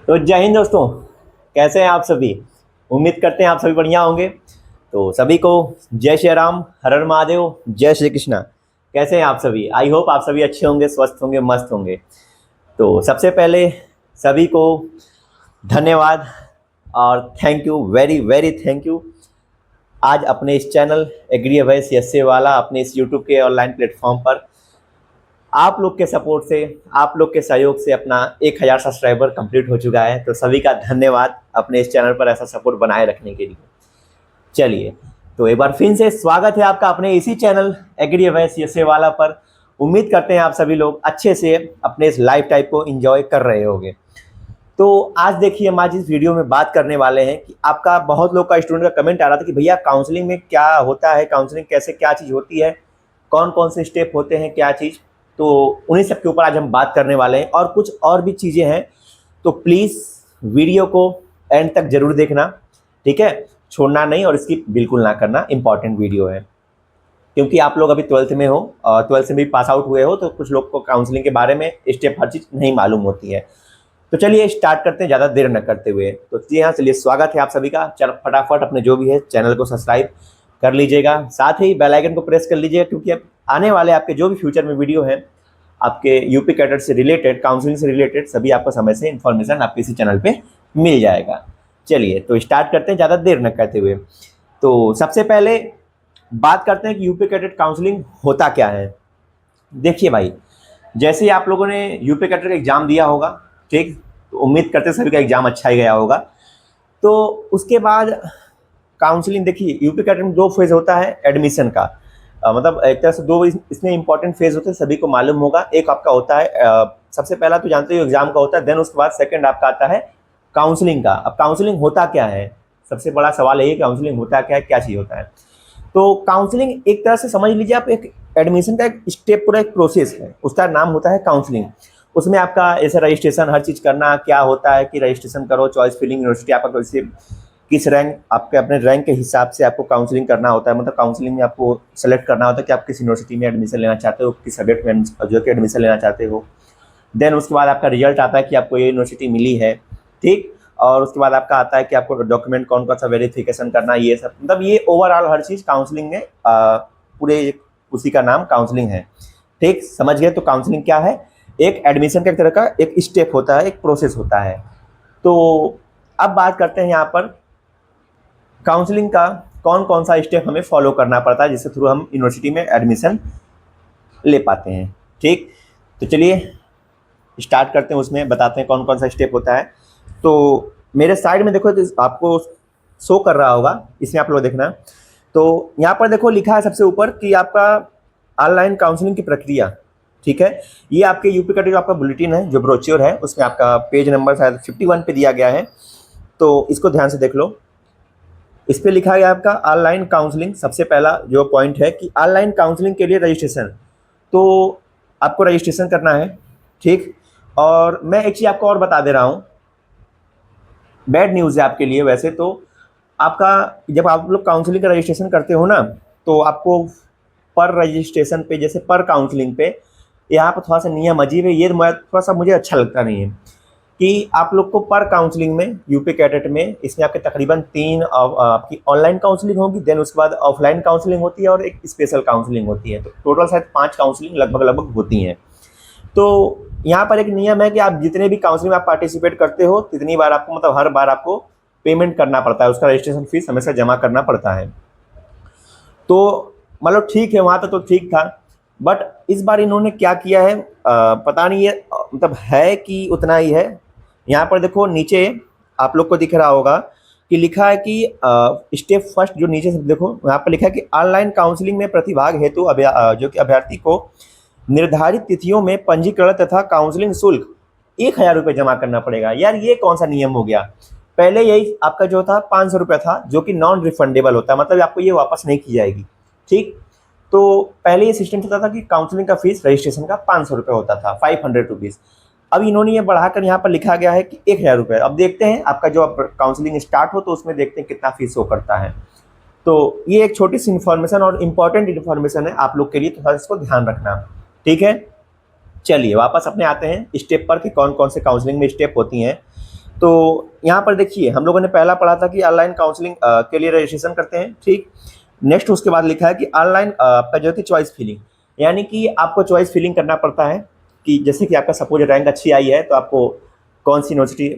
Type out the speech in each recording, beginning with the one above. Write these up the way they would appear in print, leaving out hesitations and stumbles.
तो जय हिंद दोस्तों। कैसे हैं आप सभी? उम्मीद करते हैं आप सभी बढ़िया होंगे। तो सभी को जय श्री राम, हर हर महादेव, जय श्री कृष्णा। कैसे हैं आप सभी? आई होप आप सभी अच्छे होंगे, स्वस्थ होंगे, मस्त होंगे। तो सबसे पहले सभी को धन्यवाद और thank you, very very thank you. आज अपने इस चैनल एग्री अवैस यस्से वाला अपने इस यूट्यूब के ऑनलाइन प्लेटफॉर्म पर आप लोग के सपोर्ट से, आप लोग के सहयोग से अपना 1000 सब्सक्राइबर कंप्लीट हो चुका है। तो सभी का धन्यवाद अपने इस चैनल पर ऐसा सपोर्ट बनाए रखने के लिए। चलिए, तो एक बार फिर से स्वागत है आपका अपने इसी चैनल एग्री अवैस यस्से वाला पर। उम्मीद करते हैं आप सभी लोग अच्छे से अपने इस लाइफ टाइप को एंजॉय कर रहे होंगे। तो आज देखिए, हम आज इस वीडियो में बात करने वाले हैं कि आपका बहुत लोग का स्टूडेंट का कमेंट आ रहा था कि भैया काउंसलिंग में क्या होता है, काउंसलिंग कैसे, क्या चीज़ होती है, कौन कौन से स्टेप होते हैं, क्या चीज़। तो उन्हीं सब के ऊपर आज हम बात करने वाले हैं और कुछ और भी चीज़ें हैं। तो प्लीज़ वीडियो को एंड तक ज़रूर देखना, ठीक है? छोड़ना नहीं और स्किप बिल्कुल ना करना, इंपॉर्टेंट वीडियो है। क्योंकि आप लोग अभी 12th में हो और 12th से भी पास आउट हुए हो, तो कुछ लोग को काउंसलिंग के बारे में स्टेप हर चीज़ नहीं मालूम होती है। तो चलिए स्टार्ट करते हैं ज़्यादा देर न करते हुए। तो जी हाँ, चलिए स्वागत है आप सभी का। चल फटाफट अपने जो भी है चैनल को सब्सक्राइब कर लीजिएगा, साथ ही बेल आइकन को प्रेस कर लीजिएगा, क्योंकि अब आने वाले आपके जो भी फ्यूचर में वीडियो है आपके यूपी कैडेट से रिलेटेड, काउंसलिंग से रिलेटेड, सभी आपको समय से इन्फॉर्मेशन आपके इसी चैनल पे मिल जाएगा। चलिए तो स्टार्ट करते हैं ज़्यादा देर न करते हुए। तो सबसे पहले बात करते हैं कि यूपी कैडेट काउंसलिंग होता क्या है। देखिए भाई, जैसे ही आप लोगों ने यूपी कैडेट का एग्ज़ाम दिया होगा, ठीक, तो उम्मीद करते हैं सभी का एग्ज़ाम अच्छा ही गया होगा। तो उसके बाद काउंसलिंग, देखिए यूपी कैडेट में 2 फेज़ होता है एडमिशन का। मतलब एक तरह से 2 इसमें इंपॉर्टेंट फेज़ होते हैं, सभी को मालूम होगा। एक आपका होता है सबसे पहला तो जानते हो एग्ज़ाम का होता है, देन उसके बाद सेकंड आपका आता है काउंसलिंग का। अब काउंसलिंग होता क्या है, सबसे बड़ा सवाल यही है काउंसलिंग होता क्या है, क्या चीज़ होता है। तो काउंसलिंग एक तरह से समझ लीजिए आप, एक एडमिशन का एक स्टेप, पूरा एक प्रोसेस है, उसका नाम होता है काउंसलिंग। उसमें आपका ऐसे रजिस्ट्रेशन हर चीज़ करना, क्या होता है कि रजिस्ट्रेशन करो, चॉइस फिलिंग, यूनिवर्सिटी आपका कैसे, किस रैंक, आपके अपने रैंक के हिसाब से आपको काउंसलिंग करना होता है। मतलब काउंसलिंग में आपको सेलेक्ट करना होता है कि आप किस यूनिवर्सिटी में एडमिशन लेना चाहते हो, किस सब्जेक्ट में जो कि एडमिशन लेना चाहते हो। देन उसके बाद आपका रिजल्ट आता है कि आपको ये यूनिवर्सिटी मिली है, ठीक। और उसके बाद आपका आता है कि आपको डॉक्यूमेंट कौन कौन सा वेरिफिकेशन करना, ये सब, मतलब ये ओवरऑल हर चीज़ काउंसलिंग में पूरे उसी का नाम काउंसलिंग है, ठीक। समझ गए? तो काउंसलिंग क्या है, एक एडमिशन का एक तरह का एक स्टेप होता है, एक प्रोसेस होता है। तो अब बात करते हैं यहाँ पर काउंसलिंग का कौन कौन सा स्टेप हमें फॉलो करना पड़ता है, जिसके थ्रू हम यूनिवर्सिटी में एडमिशन ले पाते हैं, ठीक। तो चलिए स्टार्ट करते हैं, उसमें बताते हैं कौन कौन सा स्टेप होता है। तो मेरे साइड में देखो, तो आपको शो कर रहा होगा, इसमें आप लोग देखना। तो यहाँ पर देखो लिखा है सबसे ऊपर कि आपका ऑनलाइन काउंसलिंग की प्रक्रिया, ठीक है। ये आपके यूपी का जो आपका बुलेटिन है, जो ब्रोच्योर है, उसमें आपका पेज नंबर शायद 51 पे दिया गया है। तो इसको ध्यान से देख लो। इस पर लिखा गया आपका ऑनलाइन काउंसलिंग। सबसे पहला जो पॉइंट है कि ऑनलाइन काउंसलिंग के लिए रजिस्ट्रेशन, तो आपको रजिस्ट्रेशन करना है, ठीक। और मैं एक चीज़ आपको और बता दे रहा हूँ, बैड न्यूज़ है आपके लिए वैसे तो। आपका जब आप लोग काउंसलिंग का रजिस्ट्रेशन करते हो ना, तो आपको पर रजिस्ट्रेशन पे, जैसे पर काउंसलिंग पे, यहाँ पर थोड़ा सा नियम अजीब है। ये थोड़ा सा मुझे अच्छा लगता नहीं है कि आप लोग को पर काउंसलिंग में, यूपी कैडेट में, इसमें आपके तकरीबन 3 आपकी ऑनलाइन काउंसलिंग होगी, देन उसके बाद ऑफलाइन काउंसलिंग होती है और एक स्पेशल काउंसलिंग होती है। तो टोटल शायद 5 काउंसलिंग लगभग होती हैं। तो यहाँ पर एक नियम है कि आप जितने भी काउंसलिंग में आप पार्टिसिपेट करते हो, तितनी बार आपको, मतलब हर बार आपको पेमेंट करना पड़ता है, उसका रजिस्ट्रेशन फीस हमेशा जमा करना पड़ता है। तो मतलब ठीक है, वहाँ तक तो ठीक था, बट इस बार इन्होंने क्या किया है, पता नहीं है, मतलब है कि उतना ही है। यहाँ पर देखो नीचे आप लोग को दिख रहा होगा कि लिखा है कि स्टेप फर्स्ट, जो नीचे से देखो यहाँ पर लिखा है कि ऑनलाइन काउंसलिंग में प्रतिभाग हेतु जो कि अभ्यर्थी को निर्धारित तिथियों में पंजीकरण तथा काउंसलिंग शुल्क 1000 रुपये जमा करना पड़ेगा। यार ये कौन सा नियम हो गया? पहले यही आपका जो था 500 रुपये था, जो कि नॉन रिफंडेबल होता है, मतलब आपको ये वापस नहीं की जाएगी, ठीक। तो पहले ये सिस्टम चलता था कि काउंसलिंग का फीस रजिस्ट्रेशन का 500 रुपये होता था, 500 रुपीज़। अब इन्होंने ये बढ़ाकर यहाँ पर लिखा गया है कि 1000 रुपये। अब देखते हैं आपका जो काउंसलिंग स्टार्ट हो तो उसमें देखते हैं कितना फीस शो करता है। तो ये एक छोटी सी इन्फॉर्मेशन और इम्पॉर्टेंट इन्फॉर्मेशन है आप लोग के लिए, तो थोड़ा इसको ध्यान रखना, ठीक है। चलिए वापस अपने आते हैं स्टेप पर कि कौन कौन से काउंसलिंग में स्टेप होती हैं। तो यहाँ पर देखिए हम लोगों ने पहला पढ़ा था कि ऑनलाइन काउंसलिंग के लिए रजिस्ट्रेशन करते हैं, ठीक। नेक्स्ट उसके बाद लिखा है कि ऑनलाइन आपका जो है कि चॉइस फिलिंग, यानी कि आपको चॉइस फिलिंग करना पड़ता है कि जैसे कि आपका सपोज रैंक अच्छी आई है तो आपको कौन सी यूनिवर्सिटी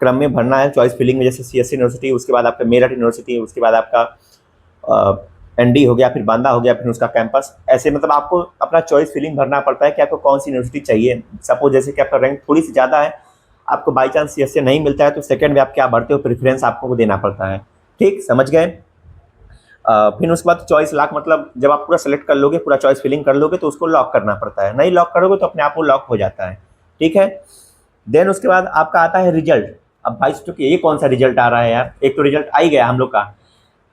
क्रम में भरना है चॉइस फिलिंग में, जैसे CSC यूनिवर्सिटी, उसके बाद आपका मेरठ यूनिवर्सिटी, उसके बाद आपका ND हो गया, फिर बांदा हो गया, फिर उसका कैंपस, ऐसे मतलब आपको अपना चॉइस फिलिंग भरना पड़ता है कि आपको कौन सी यूनिवर्सिटी चाहिए। सपोज जैसे कि आपका रैंक थोड़ी सी ज़्यादा है, आपको बाई चांस CSC नहीं मिलता है तो सेकंड में आप क्या भरते हो, प्रेफरेंस आपको देना पड़ता है, ठीक, समझ गए। फिर उसके बाद चॉइस लॉक, मतलब जब आप पूरा सेलेक्ट कर लोगे, पूरा चॉइस फिलिंग कर लोगे तो उसको लॉक करना पड़ता है, नहीं लॉक करोगे तो अपने आप वो लॉक हो जाता है, ठीक है। देन उसके बाद आपका आता है रिजल्ट। अब भाई सोचो कि ये कौन सा रिजल्ट आ रहा है यार, एक तो रिजल्ट आ ही गया हम लोग का,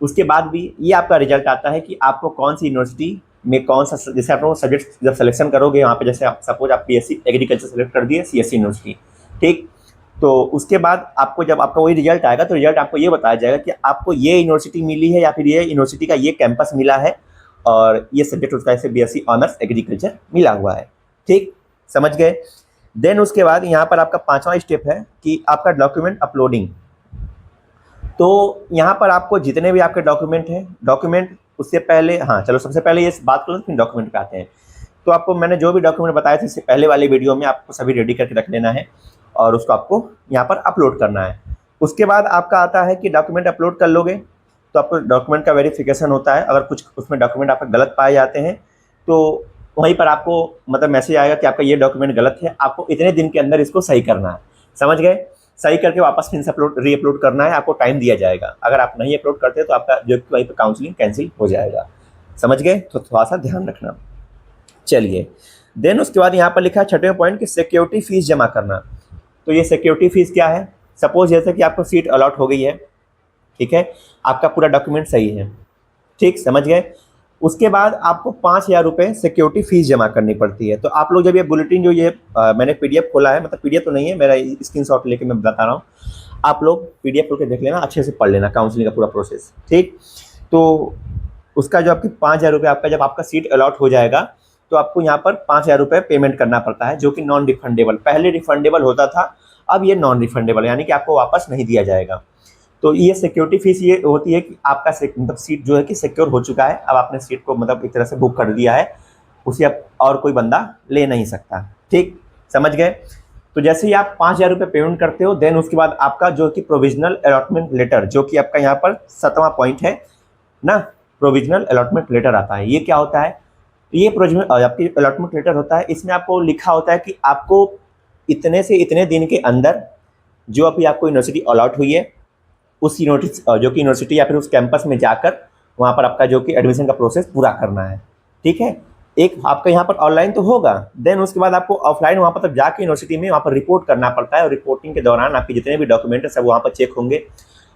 उसके बाद भी ये आपका रिजल्ट आता है कि आपको कौन सी यूनिवर्सिटी में कौन सा, जैसे आप लोग सब्जेक्ट जब सिलेक्शन करोगे वहाँ पे, जैसे आप सपोज आप BSc एग्रीकल्चर सेलेक्ट कर दिए CSC यूनिवर्सिटी, ठीक। तो उसके बाद आपको जब आपका वही रिजल्ट आएगा तो रिजल्ट आपको ये बताया जाएगा कि आपको ये यूनिवर्सिटी मिली है या फिर ये यूनिवर्सिटी का ये कैंपस मिला है और ये सब्जेक्ट उसका ऐसे BSc ऑनर्स एग्रीकल्चर मिला हुआ है, ठीक, समझ गए। देन उसके बाद यहाँ पर आपका 5वां स्टेप है कि आपका डॉक्यूमेंट अपलोडिंग। तो यहाँ पर आपको जितने भी आपके डॉक्यूमेंट हैं, डॉक्यूमेंट उससे पहले, हाँ चलो सबसे पहले ये बात करो फिर डॉक्यूमेंट पे आते हैं। तो आपको मैंने जो भी डॉक्यूमेंट बताए थे इससे पहले वाली वीडियो में, आपको सभी रेडी करके रख लेना है और उसको आपको यहाँ पर अपलोड करना है। उसके बाद आपका आता है कि डॉक्यूमेंट अपलोड कर लोगे तो आपको डॉक्यूमेंट का वेरिफिकेशन होता है, अगर कुछ उसमें डॉक्यूमेंट आपका गलत पाए जाते हैं तो वहीं पर आपको मतलब मैसेज आएगा कि आपका ये डॉक्यूमेंट गलत है, आपको इतने दिन के अंदर इसको सही करना है, समझ गए। सही करके वापस फिर से रीअपलोड करना है, आपको टाइम दिया जाएगा, अगर आप नहीं अपलोड करते तो आपका जो वहीं पर काउंसलिंग कैंसिल हो जाएगा, समझ गए, तो थोड़ा सा ध्यान रखना। चलिए, देन उसके बाद यहाँ पर लिखा है 6वें पॉइंट कि सिक्योरिटी फीस जमा करना। तो ये सिक्योरिटी फीस क्या है, सपोज जैसे कि आपको सीट अलॉट हो गई है, ठीक है, आपका पूरा डॉक्यूमेंट सही है, ठीक, समझ गए। उसके बाद आपको 5,000 रुपये सिक्योरिटी फीस जमा करनी पड़ती है। तो आप लोग जब ये बुलेटिन जो ये मैंने PDF खोला है, मतलब PDF तो नहीं है, मेरा स्क्रीनशॉट लेके मैं बता रहा हूँ, आप लोग PDF खोल के देख लेना, अच्छे से पढ़ लेना काउंसलिंग का पूरा प्रोसेस, ठीक। तो उसका जो आपकी 5,000 रुपये आपका जब आपका सीट अलॉट हो जाएगा तो आपको यहाँ पर 5,000 रुपये पेमेंट करना पड़ता है, जो कि नॉन रिफंडेबल, पहले रिफंडेबल होता था, अब ये नॉन रिफंडेबल, यानी कि आपको वापस नहीं दिया जाएगा। तो ये सिक्योरिटी फीस ये होती है कि आपका मतलब सीट जो है कि सिक्योर हो चुका है, अब आपने सीट को मतलब एक तरह से बुक कर दिया है, उसे अब और कोई बंदा ले नहीं सकता, ठीक, समझ गए। तो जैसे ही आप 5,000 रुपये पेमेंट करते हो, देन उसके बाद आपका जो कि प्रोविजनल अलॉटमेंट लेटर, जो कि आपका यहाँ पर 7वां पॉइंट है ना, प्रोविजनल अलॉटमेंट लेटर आता है। ये क्या होता है, ये प्रोविजनल आपकी अलॉटमेंट लेटर होता है, इसमें आपको लिखा होता है कि आपको इतने से इतने दिन के अंदर जो अभी आपको यूनिवर्सिटी अलॉट हुई है उस यूनिवर्सिटी जो कि यूनिवर्सिटी या फिर उस कैंपस में जाकर वहाँ पर आपका जो कि एडमिशन का प्रोसेस पूरा करना है, ठीक है। एक आपका यहाँ पर ऑनलाइन तो होगा, देन उसके बाद आपको ऑफलाइन वहाँ पर तब जाके यूनिवर्सिटी में वहाँ पर रिपोर्ट करना पड़ता है, और रिपोर्टिंग के दौरान आपके जितने भी डॉक्यूमेंट है सब वहाँ पर चेक होंगे,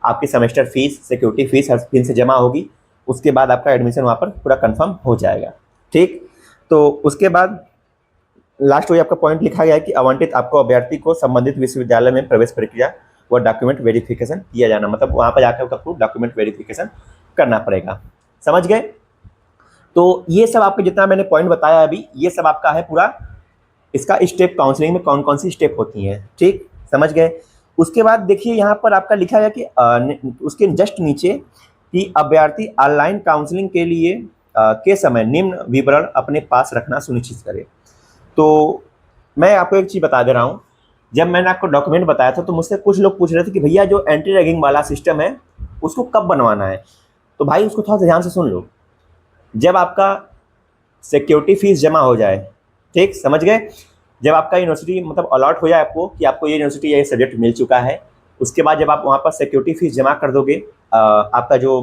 आपकी सेमेस्टर फीस, सिक्योरिटी फीस हर दिन से जमा होगी, उसके बाद आपका एडमिशन वहाँ पर पूरा कन्फर्म हो जाएगा, ठीक। तो उसके बाद लास्ट वही आपका पॉइंट लिखा गया है कि आवंटित आपको अभ्यर्थी को संबंधित विश्वविद्यालय में प्रवेश प्रक्रिया व डॉक्यूमेंट वेरिफिकेशन किया जाना, मतलब वहाँ पर जाकर आपको डॉक्यूमेंट वेरिफिकेशन करना पड़ेगा, समझ गए। तो ये सब आपको जितना मैंने पॉइंट बताया अभी, ये सब आपका है पूरा इसका स्टेप, काउंसलिंग में कौन कौन सी स्टेप होती हैं, ठीक, समझ गए। उसके बाद देखिए यहाँ पर आपका लिखा गया कि उसके जस्ट नीचे कि अभ्यर्थी ऑनलाइन काउंसलिंग के लिए के समय निम्न विवरण अपने पास रखना सुनिश्चित करें। तो मैं आपको एक चीज़ बता दे रहा हूँ, जब मैंने आपको डॉक्यूमेंट बताया था तो मुझसे कुछ लोग पूछ रहे थे कि भैया जो एंटी रैगिंग वाला सिस्टम है उसको कब बनवाना है। तो भाई उसको थोड़ा सा ध्यान से सुन लो, जब आपका सिक्योरिटी फीस जमा हो जाए, ठीक, समझ गए, जब आपका यूनिवर्सिटी मतलब अलॉट हो जाए आपको कि आपको ये यूनिवर्सिटी ये सब्जेक्ट मिल चुका है, उसके बाद जब आप वहाँ पर सिक्योरिटी फीस जमा कर दोगे, आपका जो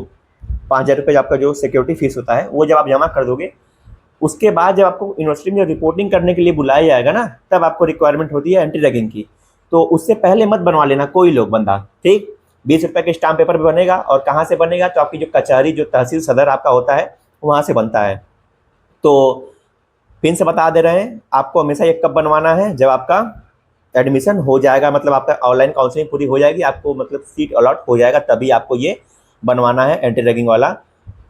5,000 रुपये आपका जो सिक्योरिटी फीस होता है वो जब आप जमा कर दोगे, उसके बाद जब आपको यूनिवर्सिटी में रिपोर्टिंग करने के लिए बुलाया जाएगा ना, तब आपको रिक्वायरमेंट होती है एंटी रैगिंग की। तो उससे पहले मत बनवा लेना कोई लोग बंदा, ठीक। 20 रुपये के स्टाम्प पेपर भी बनेगा, और कहाँ से बनेगा, तो आपकी जो कचहरी जो तहसील सदर आपका होता है वहाँ से बनता है। तो फिर से बता दे रहे हैं, आपको हमेशा ये कब बनवाना है, जब आपका एडमिशन हो जाएगा, मतलब आपका ऑनलाइन काउंसलिंग पूरी हो जाएगी, आपको मतलब सीट अलॉट हो जाएगा, तभी आपको ये बनवाना है एंटी रैगिंग वाला,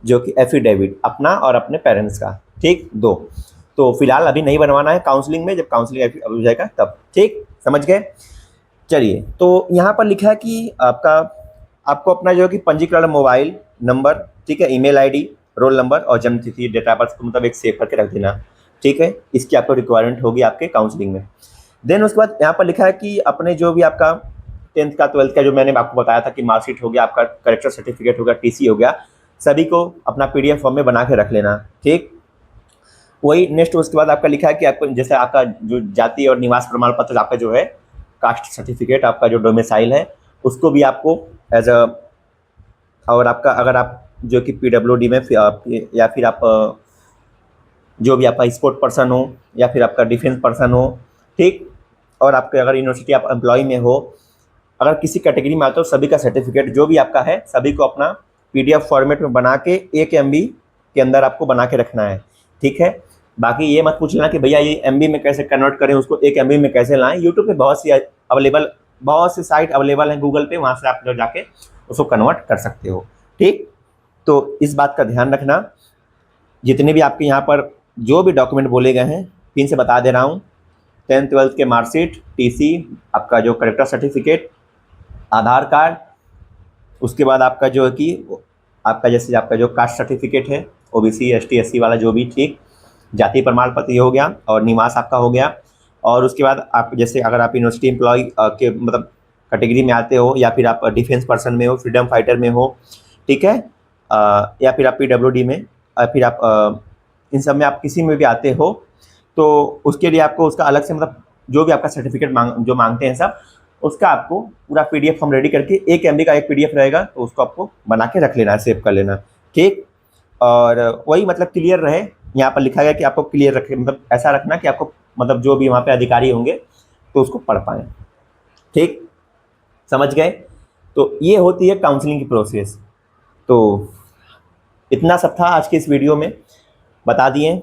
जो कि एफिडेविट अपना और अपने पेरेंट्स का, ठीक, 2। तो फिलहाल अभी नहीं बनवाना है काउंसलिंग में, जब काउंसलिंग हो जाएगा तब, ठीक, समझ गए। चलिए, तो यहाँ पर लिखा है कि आपको अपना जो है कि पंजीकरण मोबाइल नंबर, ठीक है, ईमेल आईडी, रोल नंबर और जन्म तिथि, डेट ऑफ बर्थ को मतलब एक सेव करके रख देना, ठीक है। इसकी आपको रिक्वायरमेंट होगी आपके काउंसलिंग में। देन उसके बाद यहाँ पर लिखा है कि अपने जो भी आपका 10th का 12th का जो मैंने आपको बताया था कि मार्कशीट हो गया, आपका करेक्टर सर्टिफिकेट हो गया, टीसी हो गया, सभी को अपना पीडीएफ फॉर्म में बना के रख लेना, ठीक। वही नेक्स्ट उसके बाद आपका लिखा है कि आपको जैसे आपका जो जाति और निवास प्रमाण पत्र, आपका जो है कास्ट सर्टिफिकेट, आपका जो डोमिसाइल है, उसको भी आपको एज अ, और आपका अगर आप जो कि पीडब्ल्यूडी में या फिर आप जो भी आपका स्पोर्ट पर्सन हो या फिर आपका डिफेंस पर्सन हो, ठीक, और आपके अगर यूनिवर्सिटी आप एम्प्लॉय में हो, अगर किसी कैटेगरी में आते हो, सभी का सर्टिफिकेट जो भी आपका है सभी को अपना पीडीएफ फॉर्मेट में बना के 1 MB के अंदर आपको बना के रखना है, ठीक है। बाकी ये मत पूछ लेना कि भैया ये MB में कैसे कन्वर्ट करें, उसको 1 MB में कैसे लाएं। यूट्यूब पे बहुत सी साइट अवेलेबल है, गूगल पे, वहाँ से आप जाके उसको कन्वर्ट कर सकते हो, ठीक। तो इस बात का ध्यान रखना, जितने भी आपके यहाँ पर जो भी डॉक्यूमेंट बोले गए हैं, फिर से बता दे रहा हूँ, 10th 12th के मार्कशीट, टीसी, आपका जो करेक्टर सर्टिफिकेट, आधार कार्ड, उसके बाद आपका जो है कि आपका जैसे आपका जो कास्ट सर्टिफिकेट है, ओबीसी ST SC वाला जो भी, ठीक, जाति प्रमाण पत्र ये हो गया और निवास आपका हो गया। और उसके बाद आप जैसे अगर आप यूनिवर्सिटी एम्प्लॉय के मतलब कैटेगरी में आते हो, या फिर आप डिफेंस पर्सन में हो, फ्रीडम फाइटर में हो, ठीक है, या फिर आप PWD में, फिर आप इन सब में आप किसी में भी आते हो, तो उसके लिए आपको उसका अलग से मतलब जो भी आपका सर्टिफिकेट जो मांगते हैं सब, उसका आपको पूरा पीडीएफ फॉर्म रेडी करके 1 MB का एक पीडीएफ रहेगा, तो उसको आपको बना के रख लेना, सेव कर लेना, ठीक। और वही मतलब क्लियर रहे, यहाँ पर लिखा गया कि आपको क्लियर रखे, मतलब ऐसा रखना कि आपको मतलब जो भी वहाँ पे अधिकारी होंगे तो उसको पढ़ पाएँ, ठीक, समझ गए। तो ये होती है काउंसलिंग की प्रोसेस। तो इतना सब था आज के इस वीडियो में, बता दिए,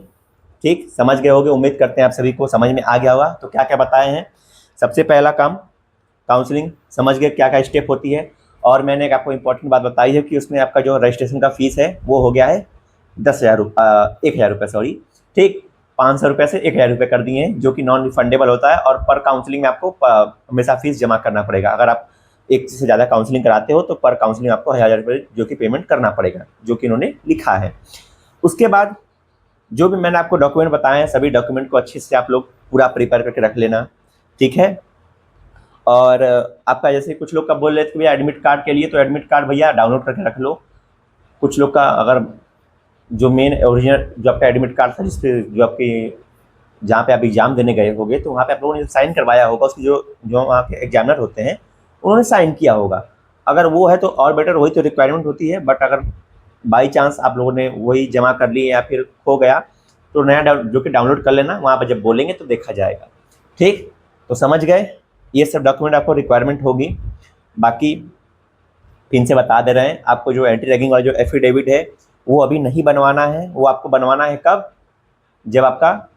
ठीक, समझ गए होगे, उम्मीद करते हैं आप सभी को समझ में आ गया होगा। तो क्या क्या बताए हैं, सबसे पहला काम काउंसलिंग, समझ गए क्या क्या स्टेप होती है। और मैंने एक आपको इंपॉर्टेंट बात बताई है कि उसमें आपका जो रजिस्ट्रेशन का फीस है वो हो गया है 1,000 रुपये, सॉरी, ठीक, 500 रुपये से 1,000 रुपये कर दिए हैं, जो कि नॉन रिफंडेबल होता है। और पर काउंसलिंग में आपको हमेशा फीस जमा करना पड़ेगा। अगर आप एक से ज़्यादा काउंसलिंग कराते हो तो पर काउंसलिंग आपको 1,000 रुपये जो कि पेमेंट करना पड़ेगा, जो कि इन्होंने लिखा है। उसके बाद जो भी मैंने आपको डॉक्यूमेंट बताए हैं, सभी डॉक्यूमेंट को अच्छे से आप लोग पूरा प्रिपेयर करके रख लेना, ठीक है। और आपका जैसे कुछ लोग का बोल रहे थे भैया एडमिट कार्ड के लिए, तो एडमिट कार्ड भैया डाउनलोड करके रख लो। कुछ लोग का अगर जो मेन ओरिजिनल जो आपका एडमिट कार्ड था, जिसपे जो आपकी जहाँ पे आप एग्जाम देने गए होगे, तो वहाँ पे आप लोगों ने साइन करवाया होगा, उसकी जो जो वहाँ के एग्जामिनर होते हैं उन्होंने साइन किया होगा। अगर वो है तो और बेटर, वही तो रिक्वायरमेंट होती है। बट अगर बाई चांस आप लोगों ने वही जमा कर लिए या फिर खो गया, तो नया जो कि डाउनलोड कर लेना, वहाँ पर जब बोलेंगे तो देखा जाएगा, ठीक। तो समझ गए, ये सब डॉक्यूमेंट आपको रिक्वायरमेंट होगी। बाकी फिर से बता दे रहे हैं, आपको जो एंटी रैगिंग वाला जो एफिडेविट है वो अभी नहीं बनवाना है। वो आपको बनवाना है कब, जब आपका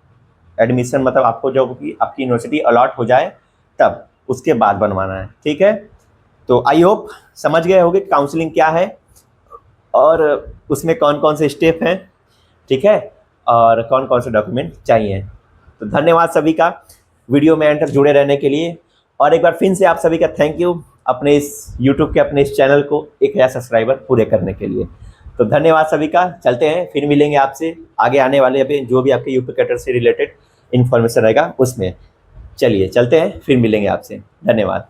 एडमिशन मतलब आपको जो कि आपकी यूनिवर्सिटी अलॉट हो जाए तब, उसके बाद बनवाना है, ठीक है। तो आई होप समझ गए होंगे काउंसलिंग क्या है और उसमें कौन कौन से स्टेप हैं, ठीक है, और कौन कौन से डॉक्यूमेंट चाहिए। तो धन्यवाद सभी का वीडियो में एंड तक जुड़े रहने के लिए। और एक बार फिर से आप सभी का थैंक यू अपने इस यूट्यूब के अपने इस चैनल को 1,000 सब्सक्राइबर पूरे करने के लिए। तो धन्यवाद सभी का, चलते हैं, फिर मिलेंगे आपसे आगे आने वाले अभी जो भी आपके यूपी कैडर से रिलेटेड इन्फॉर्मेशन रहेगा उसमें। चलिए चलते हैं, फिर मिलेंगे आपसे, धन्यवाद।